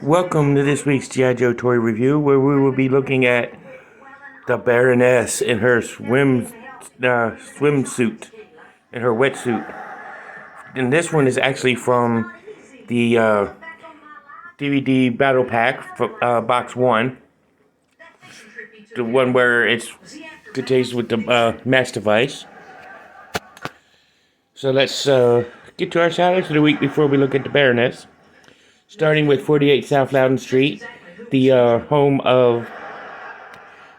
Welcome to this week's G.I. Joe toy review, where we will be looking at the Baroness in her swimsuit, in her wetsuit. And this one is actually from the DVD Battle Pack, Box 1. The one where it contains with the match device. So let's get to our shoutouts for the week before we look at the Baroness. Starting with 48 South Loudon Street, the home of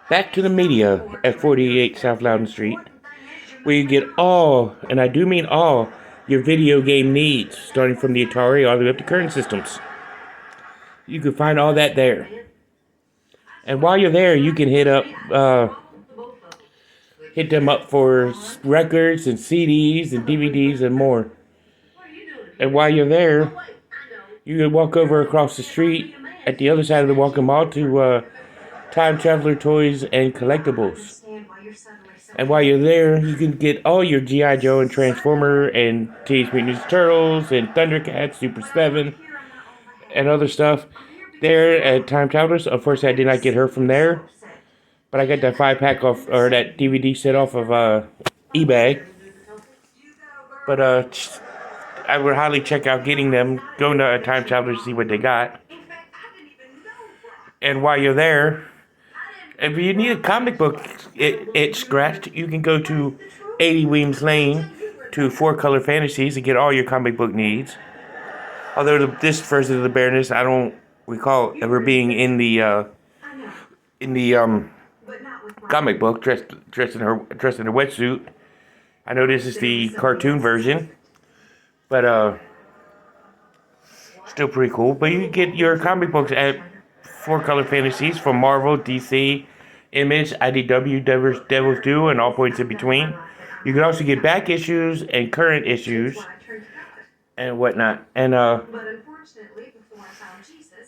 Back to the Media at 48 South Loudon Street, where you get all, and I do mean all, your video game needs, starting from the Atari all the way up to current systems. You can find all that there. And while you're there, you can hit them up for records and CDs and DVDs and more. And while you're there, you can walk over across the street at the other side of the Walking Mall to Time Traveler Toys and Collectibles. And while you're there, you can get all your G.I. Joe and Transformer and Teenage Mutant Ninja Turtles and Thundercats, Super 7, and other stuff there at Time Travelers. Unfortunately, I did not get her from there, but I got that 5-pack off, or that DVD set off of eBay. But I would highly check out getting them. Go to Time Travelers to see what they got. And while you're there, if you need a comic book it scratched, you can go to 80 Weems Lane to 4-Color Fantasies to get all your comic book needs. Although this version of the Baroness, I don't recall ever being in the comic book dressed in her wetsuit. I know this is the cartoon version, but still pretty cool. But you can get your comic books at 4-Color Fantasies from Marvel, DC, Image, IDW, Devil's Due, and all points in between. You can also get back issues and current issues and whatnot. And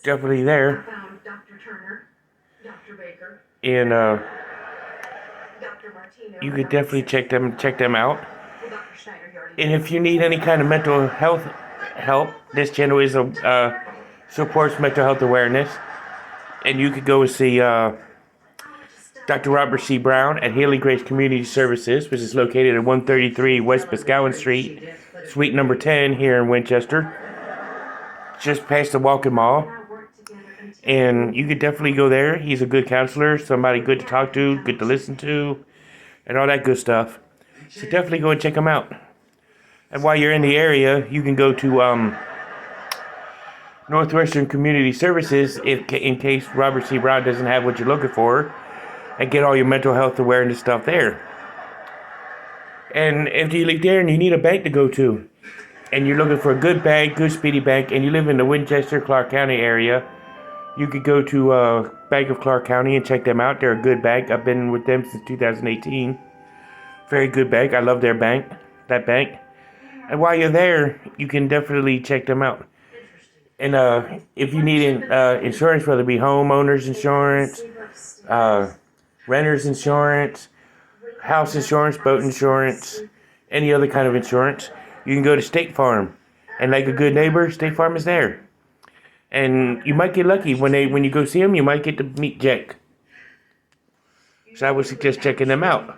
definitely there. And you could definitely check them out. And if you need any kind of mental health help, this channel is supports mental health awareness. And you could go and see Dr. Robert C. Brown at Healing Grace Community Services, which is located at 133 West Boscawen Street, Suite number 10 here in Winchester, just past the Walking Mall. And you could definitely go there. He's a good counselor, somebody good to talk to, good to listen to, and all that good stuff. So definitely go and check him out. And while you're in the area, you can go to Northwestern Community Services in case Robert C. Brown doesn't have what you're looking for, and get all your mental health awareness stuff there. And if you live there and you need a bank to go to, and you're looking for a good bank, good speedy bank, and you live in the Winchester, Clark County area, you could go to Bank of Clark County and check them out. They're a good bank. I've been with them since 2018. Very good bank. I love that bank. And while you're there, you can definitely check them out. And if you need insurance, whether it be homeowners insurance, renter's insurance, house insurance, boat insurance, any other kind of insurance, you can go to State Farm. And like a good neighbor, State Farm is there. And you might get lucky when you go see them. You might get to meet Jake. So I would suggest checking them out.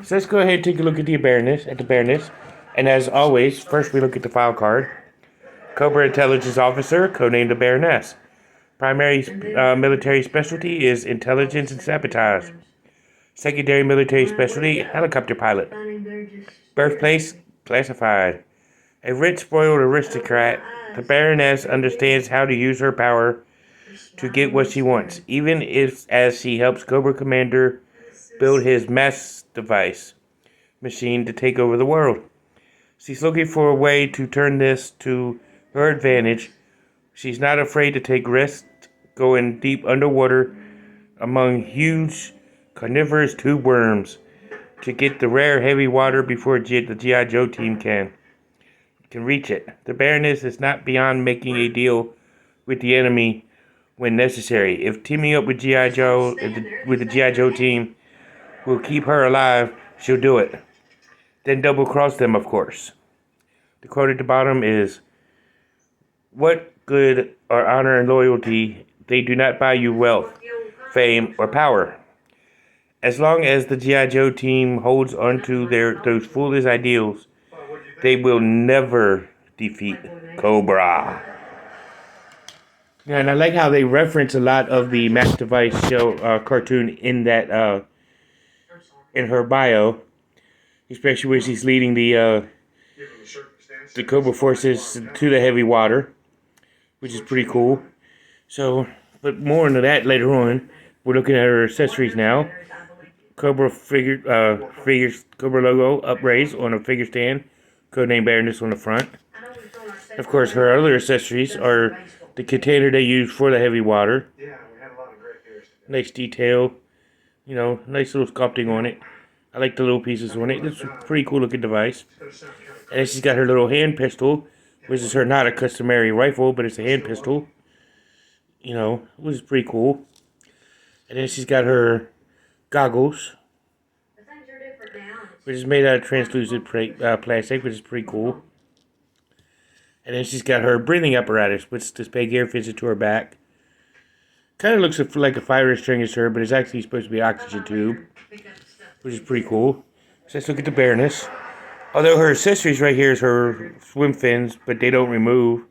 So let's go ahead and take a look at the Baroness. And as always, first we look at the file card. Cobra Intelligence Officer, codenamed the Baroness. Primary military specialty is intelligence and sabotage. Secondary military specialty, helicopter pilot. Birthplace, classified. A rich, spoiled aristocrat, the Baroness understands how to use her power to get what she wants, even as she helps Cobra Commander build his mass device machine to take over the world. She's looking for a way to turn this to her advantage. She's not afraid to take risks, going deep underwater among huge carnivorous tube worms to get the rare heavy water before the G.I. Joe team can reach it. The Baroness is not beyond making a deal with the enemy when necessary. If teaming up with G.I. Joe, with the G.I. Joe team will keep her alive, she'll do it. Then double cross them, of course. The quote at the bottom is, "What good or honor and loyalty. They do not buy you wealth, fame, or power. As long as the G.I. Joe team holds onto those foolish ideals, they will never defeat Cobra. Yeah, and I like how they reference a lot of the Max Device show cartoon in that in her bio, especially when she's leading the Cobra forces to the heavy water, which is pretty cool. So, but more into that later on. We're looking at her accessories now. Cobra figures Cobra logo upraised on a figure stand, codename Baroness on the front. Of course, her other accessories are the container they use for the heavy water. Nice detail, nice little sculpting on it. I like the little pieces on it. It's a pretty cool looking device. And then she's got her little hand pistol, which is her not a customary rifle, but it's a hand pistol. Which is pretty cool. And then she's got her goggles, which is made out of translucent plastic, which is pretty cool. And then she's got her breathing apparatus, which this peg here fits into her back. Kind of looks like a fire extinguisher, but it's actually supposed to be an oxygen tube, which is pretty cool. So let's look at the Baroness. Although her accessories right here is her swim fins, but they don't remove.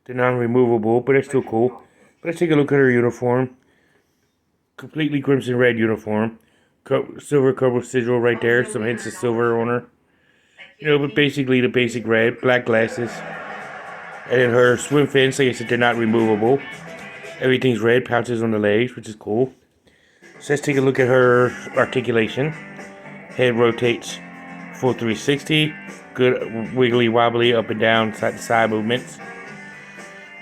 They're non-removable, but it's still cool. But let's take a look at her uniform. Completely crimson red uniform. Silver Cobra sigil right there. Some hints of silver on her. But basically the basic red. Black glasses. And then her swim fins, like I said, they're not removable. Everything's red. Pouches on the legs, which is cool. So let's take a look at her articulation. Head rotates full 360. Good wiggly wobbly up and down, side to side movements.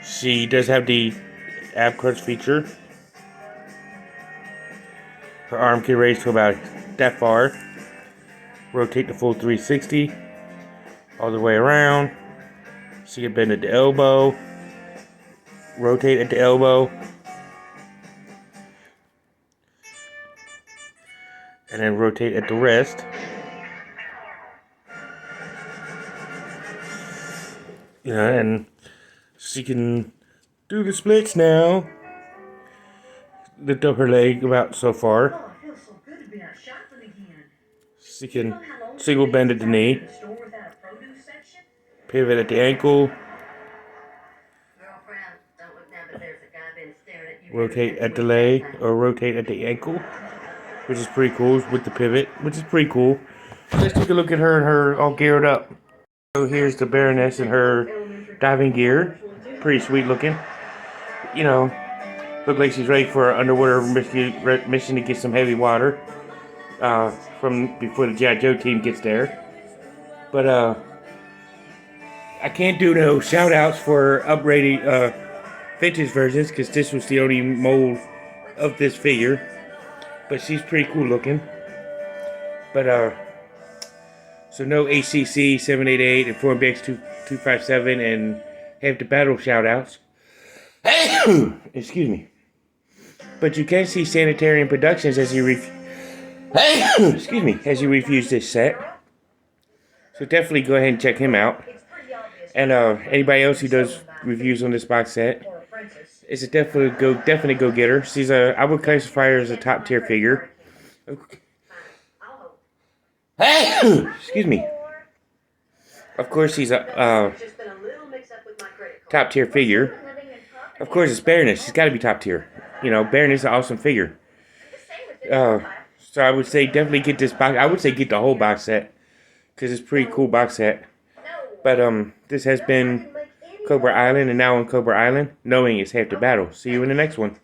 She does have the ab crunch feature. Her arm can raise to about that far. Rotate the full 360. All the way around. She can bend at the elbow. Rotate at the elbow. And then rotate at the wrist. And she can do the splits now. Lift up her leg about so far. She can single bend at the knee. Pivot at the ankle. Rotate at the leg or rotate at the ankle, which is pretty cool with the pivot, which is pretty cool. Let's take a look at her and her all geared up. So here's the Baroness in her diving gear. Pretty sweet looking. Look like she's ready for an underwater mission to get some heavy water from before the G.I. Joe team gets there. But I can't do no shout outs for upgraded vintage versions because this was the only mold of this figure. But she's pretty cool looking. But so no ACC 788 and 4MBX 257 and have the battle shout outs. Excuse me. But you can see Sanitarium Productions as you reviews this set. So definitely go ahead and check him out. And anybody else who does reviews on this box set, it's a definitely go getter. She's I would classify her as a top tier figure. Excuse me. Of course, she's a top tier figure. Of course, it's Baroness. She's got to be top tier. Baroness is an awesome figure. So I would say definitely get this box. I would say get the whole box set because it's a pretty cool box set. But this has been Cobra Island, and now on Cobra Island, knowing is half the battle. See you in the next one.